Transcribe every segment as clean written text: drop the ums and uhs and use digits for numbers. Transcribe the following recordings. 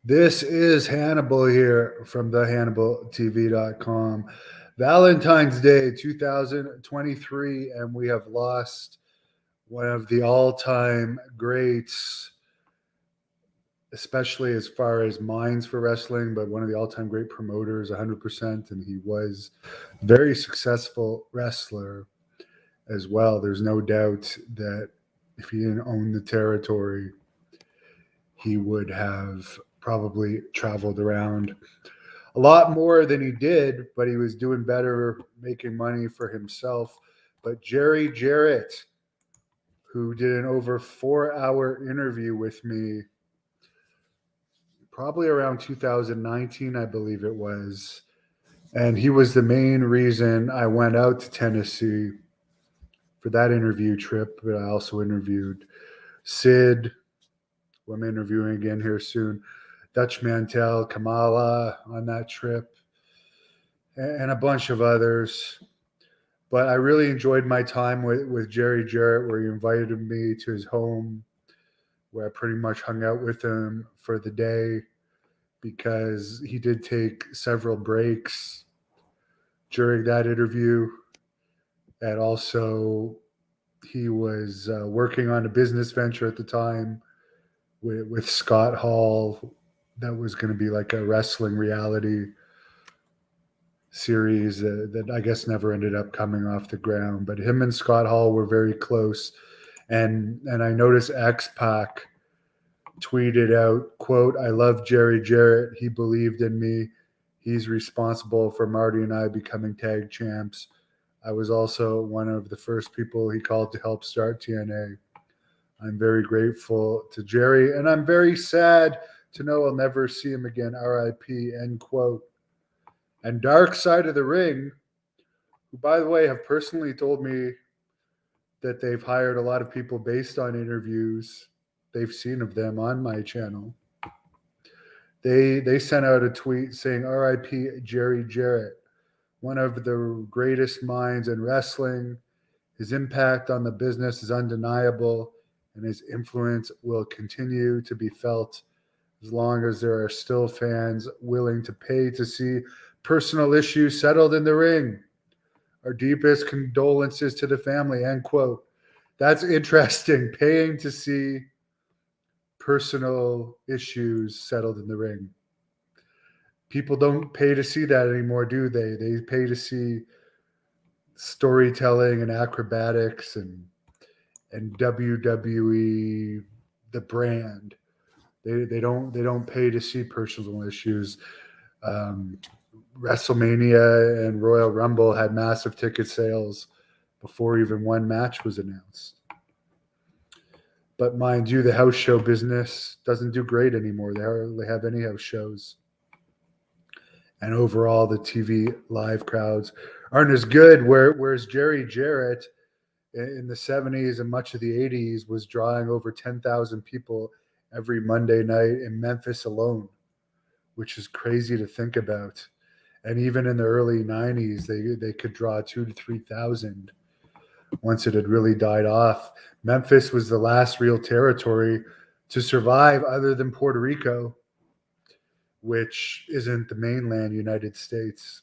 This is Hannibal here from thehannibaltv.com. Valentine's Day 2023, and we have lost one of the all time greats, especially as far as minds for wrestling, but one of the all time great promoters, 100%. And he was a very successful wrestler as well. There's no doubt that if he didn't own the territory, he would have probably traveled around a lot more than he did, but he was doing better making money for himself. But Jarrett, who did an over 4 hour interview with me, probably around 2019, I believe it was. And he was the main reason I went out to Tennessee for that interview trip. But I also interviewed Sid, who I'm interviewing again here soon, Dutch Mantel, Kamala on that trip, and a bunch of others. But I really enjoyed my time with Jarrett, where he invited me to his home, where I pretty much hung out with him for the day because he did take several breaks during that interview. And also, he was working on a business venture at the time with Scott Hall that was going to be like a wrestling reality series that I guess never ended up coming off the ground. But him and Scott Hall were very close. And I noticed X-Pac tweeted out, quote, "I love Jarrett. He believed in me. He's responsible for Marty and I becoming tag champs. I was also one of the first people he called to help start TNA. I'm very grateful to Jerry, and I'm very sad to know I'll never see him again. RIP," end quote. And Dark Side of the Ring, who, by the way, have personally told me that they've hired a lot of people based on interviews they've seen of them on my channel. They sent out a tweet saying, "RIP Jarrett, one of the greatest minds in wrestling. His impact on the business is undeniable, and his influence will continue to be felt as long as there are still fans willing to pay to see personal issues settled in the ring. Our deepest condolences to the family," end quote. That's interesting, paying to see personal issues settled in the ring. People don't pay to see that anymore, do they? They pay to see storytelling and acrobatics and WWE, the brand. They don't pay to see personal issues. WrestleMania and Royal Rumble had massive ticket sales before even one match was announced. But mind you, the house show business doesn't do great anymore. They hardly have any house shows. And overall, the TV live crowds aren't as good. Whereas Jarrett in the 70s and much of the 80s was drawing over 10,000 people every Monday night in Memphis alone, which is crazy to think about. And even in the early 90s, they could draw 2,000 to 3,000 once it had really died off. Memphis was the last real territory to survive other than Puerto Rico, which isn't the mainland United States.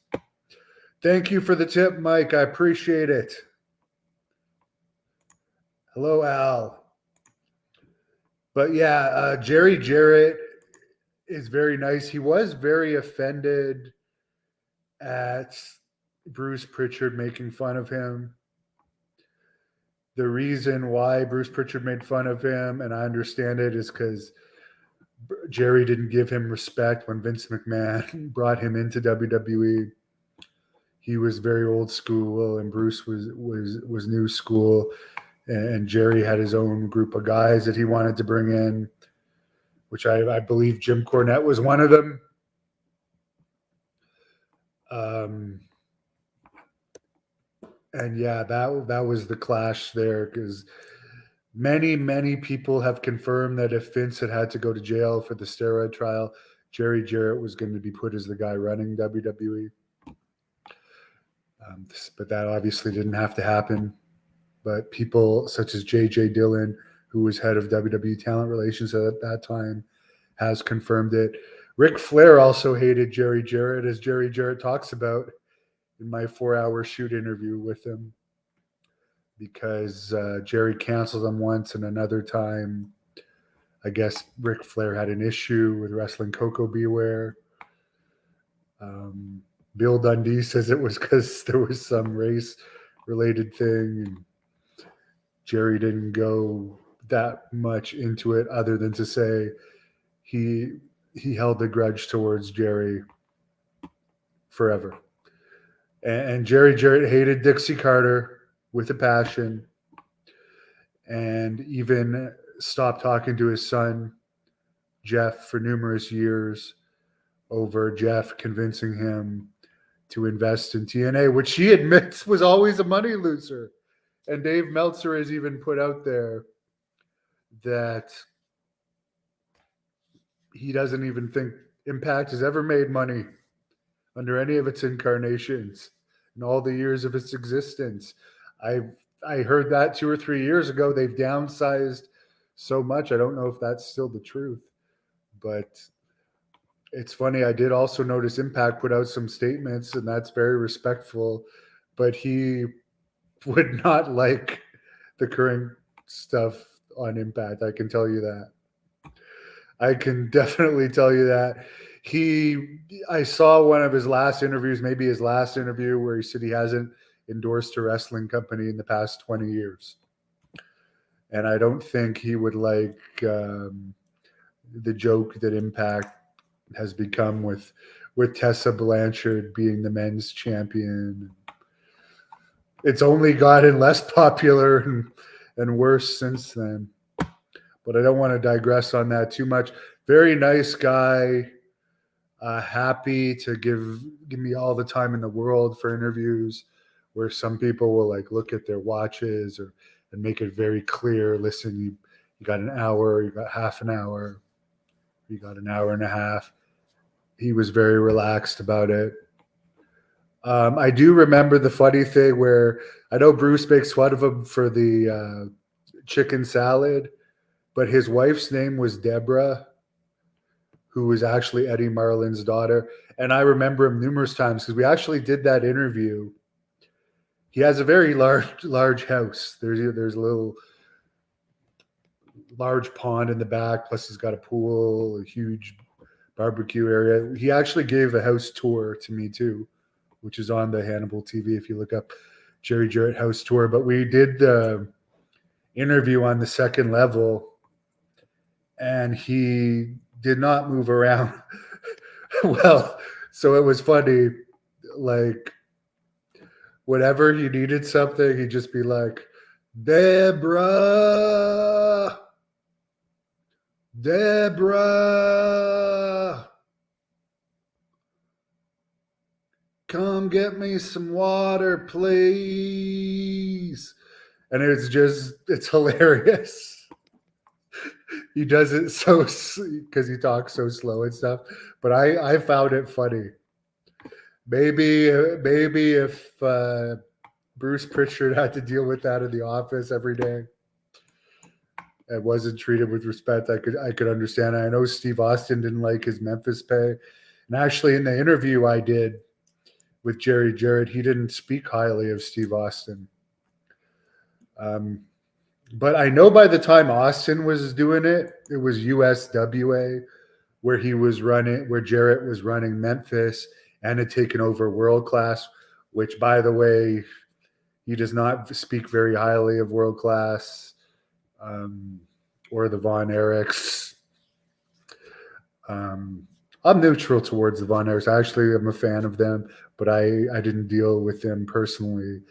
Thank you for the tip, Mike. I appreciate it. Hello, Al. But yeah, Jarrett is very nice. He was very offended at Bruce Pritchard making fun of him. The reason why Bruce Pritchard made fun of him, and I understand it, is because Jerry didn't give him respect when Vince McMahon brought him into WWE. He was very old school, and Bruce was new school. And Jerry had his own group of guys that he wanted to bring in, which I believe Jim Cornette was one of them. And yeah, that was the clash there, because many people have confirmed that if Vince had to go to jail for the steroid trial, Jarrett was going to be put as the guy running WWE. But that obviously didn't have to happen. But people such as J.J. Dillon, who was head of WWE Talent Relations at that time, has confirmed it. Ric Flair also hated Jerry Jarrett, as Jerry Jarrett talks about in my 4-hour shoot interview with him, because Jerry canceled him once, and another time, I guess Ric Flair had an issue with wrestling Coco Beware. Bill Dundee says it was because there was some race-related thing, and Jerry didn't go that much into it, other than to say he held a grudge towards Jerry forever. And Jerry Jarrett hated Dixie Carter with a passion, and even stopped talking to his son, Jeff, for numerous years over Jeff convincing him to invest in TNA, which he admits was always a money loser. And Dave Meltzer has even put out there that he doesn't even think Impact has ever made money under any of its incarnations in all the years of its existence. I heard that 2 or 3 years ago. They've downsized so much. I don't know if that's still the truth, but it's funny. I did also notice Impact put out some statements, and that's very respectful, but he would not like the current stuff on Impact. I can tell you that. I can definitely tell you that. I saw one of his last interviews, maybe his last interview, where he said he hasn't endorsed a wrestling company in the past 20 years. And I don't think he would like the joke that Impact has become with Tessa Blanchard being the men's champion. It's only gotten less popular and worse since then. But I don't want to digress on that too much. Very nice guy. Happy to give me all the time in the world for interviews, where some people will like look at their watches and make it very clear. Listen, you got an hour, you got half an hour, you got an hour and a half. He was very relaxed about it. I do remember the funny thing where I know Bruce makes fun of him for the chicken salad, but his wife's name was Deborah, who was actually Eddie Marlin's daughter. And I remember him numerous times because we actually did that interview. He has a very large house. There's a little large pond in the back, plus he's got a pool, a huge barbecue area. He actually gave a house tour to me too, which is on the Hannibal TV if you look up Jerry Jarrett house tour. But we did the interview on the second level, and he did not move around well. So it was funny. Like, whenever he needed something, he'd just be like, Deborah, come get me some water, please. And it's hilarious. He does it so because he talks so slow and stuff. But I found it funny. Maybe if Bruce Pritchard had to deal with that in the office every day and wasn't treated with respect, I could understand. I know Steve Austin didn't like his Memphis pay. And actually, in the interview I did with Jerry Jarrett, he didn't speak highly of Steve Austin. But I know by the time Austin was doing it, it was USWA where Jarrett was running Memphis and had taken over World Class, which, by the way, he does not speak very highly of World Class or the Von Erichs. I'm neutral towards the Von Erichs. Actually, I'm a fan of them, but I didn't deal with them personally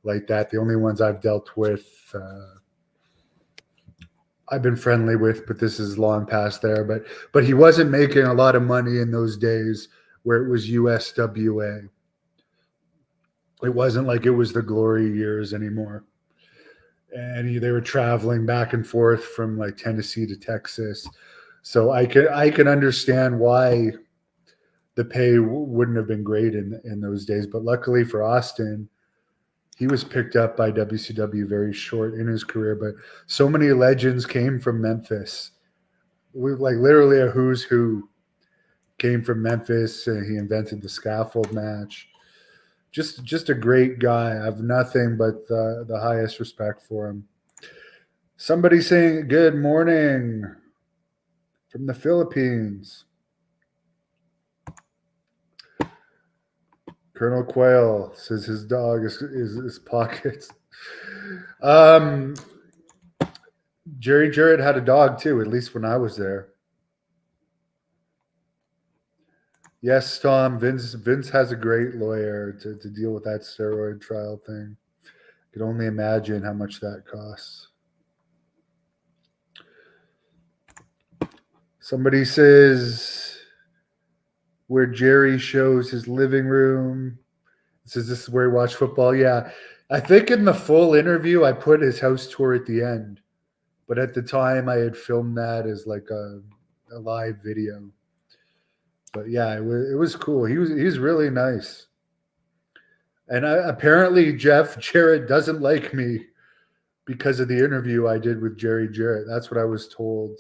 like that. The only ones I've dealt with, I've been friendly with, but this is long past there. But he wasn't making a lot of money in those days where it was USWA. It wasn't like it was the glory years anymore. And they were traveling back and forth from like Tennessee to Texas. So I can understand why the pay wouldn't have been great in those days. But luckily for Austin, he was picked up by WCW very short in his career. But so many legends came from Memphis. We like literally a who's who came from Memphis, and he invented the scaffold match. Just a great guy. I have nothing but the highest respect for him. Somebody saying good morning from the Philippines. Colonel Quayle says his dog is pockets. Jerry Jarrett had a dog too, at least when I was there. Yes, Tom. Vince has a great lawyer to deal with that steroid trial thing. Could only imagine how much that costs. Somebody says where Jerry shows his living room. It says this is where he watched football. Yeah. I think in the full interview I put his house tour at the end. But at the time I had filmed that as like a live video. But yeah, it was cool. He's really nice. And apparently Jeff Jarrett doesn't like me because of the interview I did with Jerry Jarrett. That's what I was told.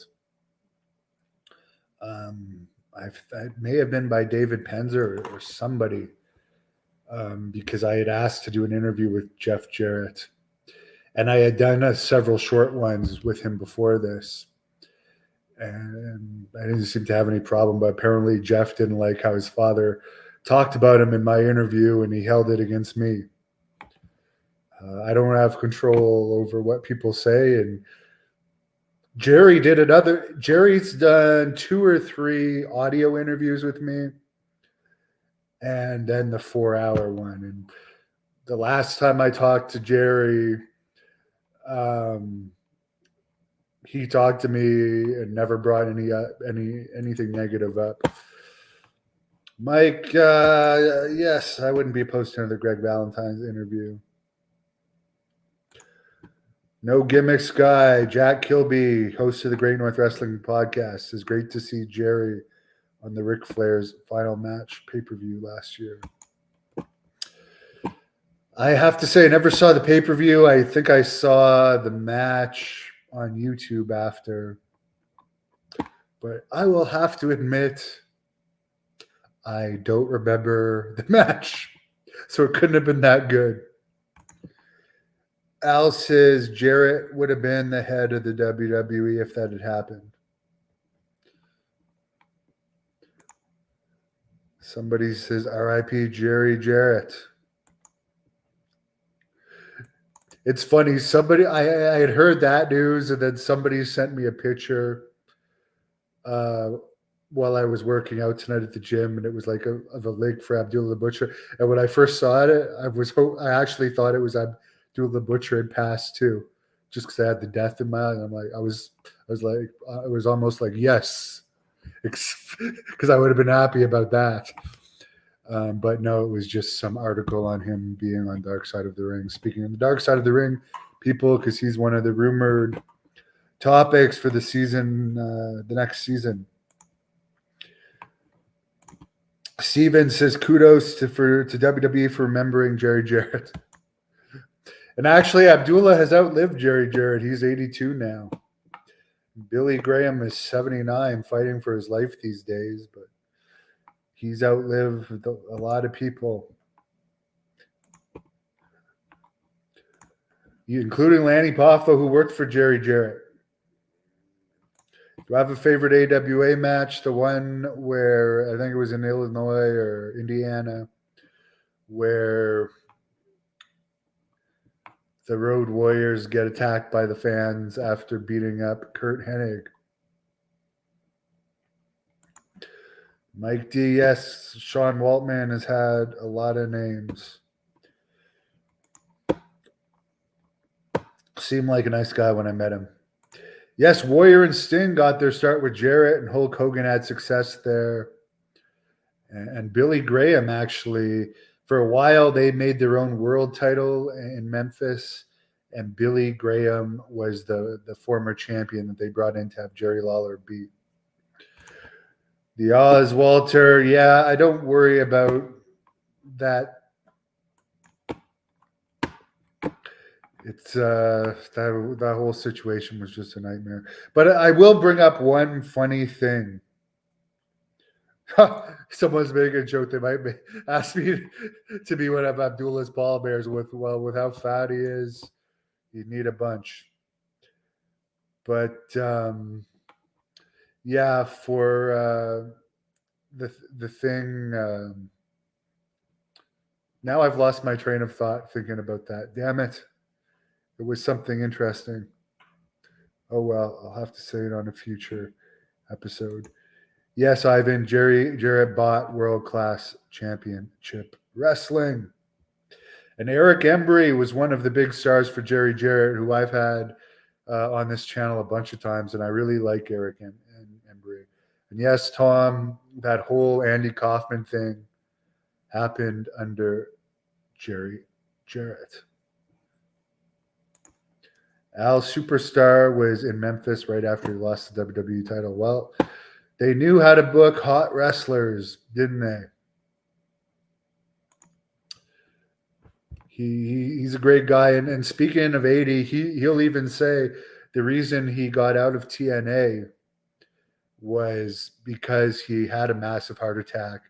It may have been by David Penzer or somebody, because I had asked to do an interview with Jeff Jarrett. And I had done several short ones with him before this. And I didn't seem to have any problem, but apparently Jeff didn't like how his father talked about him in my interview, and he held it against me. I don't have control over what people say, and Jerry's done 2 or 3 audio interviews with me, and then the 4-hour one. And the last time I talked to Jerry, he talked to me and never brought anything negative up. Mike, yes, I wouldn't be opposed to another Greg Valentine's interview. No Gimmicks guy, Jack Kilby, host of the Great North Wrestling Podcast. It's great to see Jerry on the Ric Flair's final match pay-per-view last year. I have to say, I never saw the pay-per-view. I think I saw the match on YouTube after. But I will have to admit, I don't remember the match. So it couldn't have been that good. Al says Jarrett would have been the head of the WWE if that had happened. Somebody says R.I.P. Jerry Jarrett. It's funny. I had heard that news, and then somebody sent me a picture while I was working out tonight at the gym, and it was like of a link for Abdullah the Butcher. And when I first saw it, I actually thought it was Abdullah the Butcher had passed too, just because I had the death in my eye. And I'm like, I was almost like yes, because I would have been happy about that. But no, it was just some article on him being on Dark Side of the Ring. Speaking of the Dark Side of the Ring, people, because he's one of the rumored topics for the season, the next season. Steven says kudos to WWE for remembering Jerry Jarrett. And actually, Abdullah has outlived Jerry Jarrett. He's 82 now. Billy Graham is 79, fighting for his life these days, but he's outlived a lot of people, including Lanny Poffo, who worked for Jerry Jarrett. Do I have a favorite AWA match? The one where I think it was in Illinois or Indiana, where the Road Warriors get attacked by the fans after beating up Kurt Hennig. Mike D, yes, Sean Waltman has had a lot of names. Seemed like a nice guy when I met him. Yes, Warrior and Sting got their start with Jarrett, and Hulk Hogan had success there. And Billy Graham, actually, for a while, they made their own world title in Memphis, and Billy Graham was the former champion that they brought in to have Jerry Lawler beat. The Oz Walter, yeah, I don't worry about that. It's that whole situation was just a nightmare. But I will bring up one funny thing. Someone's making a joke. They might ask me to be one of Abdullah's pallbearers with how fat he is. You'd need a bunch. But yeah, for the thing. Now I've lost my train of thought thinking about that. Damn it! It was something interesting. Oh well, I'll have to say it on a future episode. Yes, Ivan, Jarrett bought World Class Championship Wrestling. And Eric Embry was one of the big stars for Jerry Jarrett, who I've had on this channel a bunch of times, and I really like Eric Embry. And yes, Tom, that whole Andy Kaufman thing happened under Jerry Jarrett. Al Superstar was in Memphis right after he lost the WWE title. Well, they knew how to book hot wrestlers, didn't they? He's a great guy. And speaking of 80, he'll even say the reason he got out of TNA was because he had a massive heart attack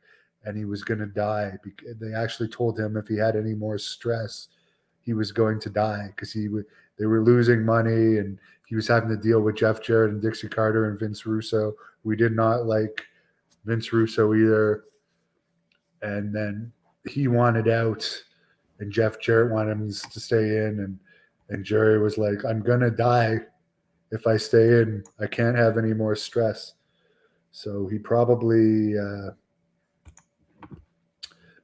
and he was going to die. They actually told him if he had any more stress, he was going to die because they were losing money and he was having to deal with Jeff Jarrett and Dixie Carter and Vince Russo. We did not like Vince Russo either. And then he wanted out and Jeff Jarrett wanted him to stay in. And Jerry was like, I'm going to die if I stay in. I can't have any more stress. So he probably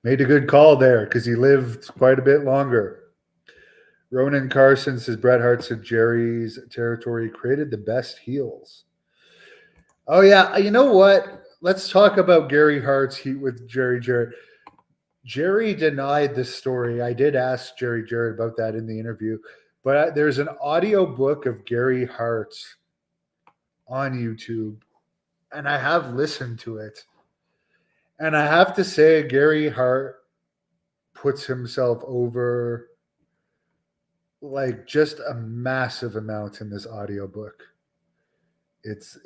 made a good call there because he lived quite a bit longer. Ronan Carson says Bret Hart said Jerry's territory created the best heels. Oh, yeah. You know what? Let's talk about Gary Hart's heat with Jerry Jarrett. Jerry denied this story. I did ask Jerry Jarrett about that in the interview. But there's an audio book of Gary Hart on YouTube, and I have listened to it. And I have to say, Gary Hart puts himself over like just a massive amount in this audiobook. It's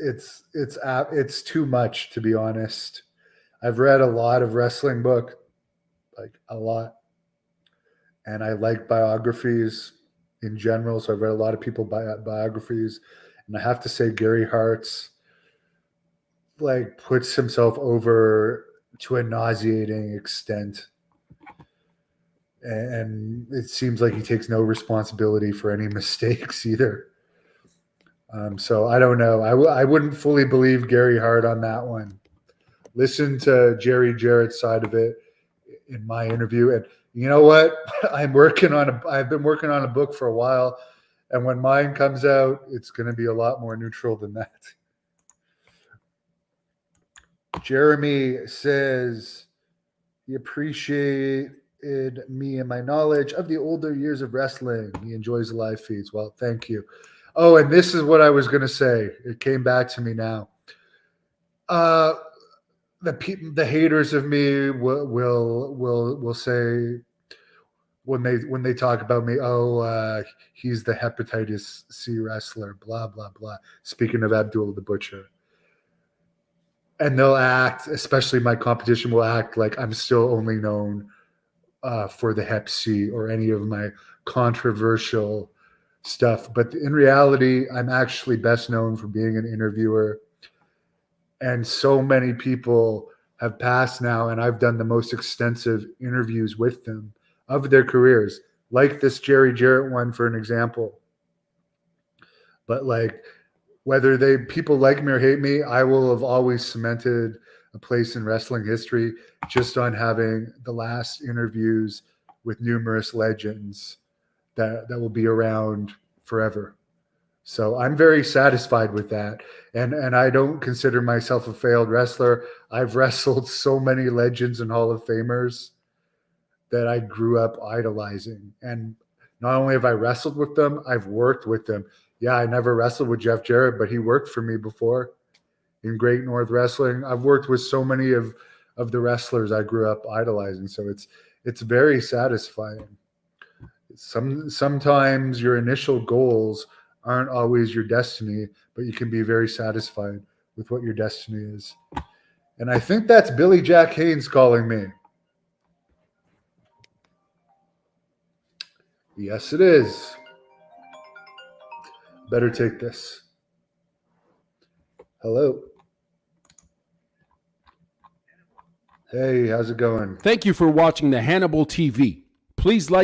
too much, to be honest. I've read a lot of wrestling book, like a lot, and I like biographies in general. So I've read a lot of people biographies, and I have to say Gary Hart's like puts himself over to a nauseating extent. And it seems like he takes no responsibility for any mistakes either. So I don't know. I wouldn't fully believe Gary Hart on that one. Listen to Jerry Jarrett's side of it in my interview. And you know what? I've been working on a book for a while. And when mine comes out, it's going to be a lot more neutral than that. Jeremy says he appreciated me and my knowledge of the older years of wrestling. He enjoys the live feeds. Well, thank you. Oh, and this is what I was going to say. It came back to me now. The haters of me will say when they talk about me, he's the hepatitis C wrestler, blah blah blah. Speaking of Abdullah the Butcher. And they'll act, especially my competition will act like I'm still only known for the Hep C or any of my controversial stuff. But in reality, I'm actually best known for being an interviewer. And so many people have passed now, and I've done the most extensive interviews with them of their careers, like this Jerry Jarrett one, for an example. But like, whether people like me or hate me, I will have always cemented a place in wrestling history just on having the last interviews with numerous legends that will be around forever. So I'm very satisfied with that. And I don't consider myself a failed wrestler. I've wrestled so many legends and Hall of Famers that I grew up idolizing. And not only have I wrestled with them, I've worked with them. Yeah, I never wrestled with Jeff Jarrett, but he worked for me before in Great North Wrestling. I've worked with so many of the wrestlers I grew up idolizing. So it's very satisfying. Sometimes your initial goals aren't always your destiny, but you can be very satisfied with what your destiny is. And I think that's Billy Jack Haynes calling me. Yes, it is. Better take this. Hello. Hey, how's it going? Thank you for watching the Hannibal TV. Please like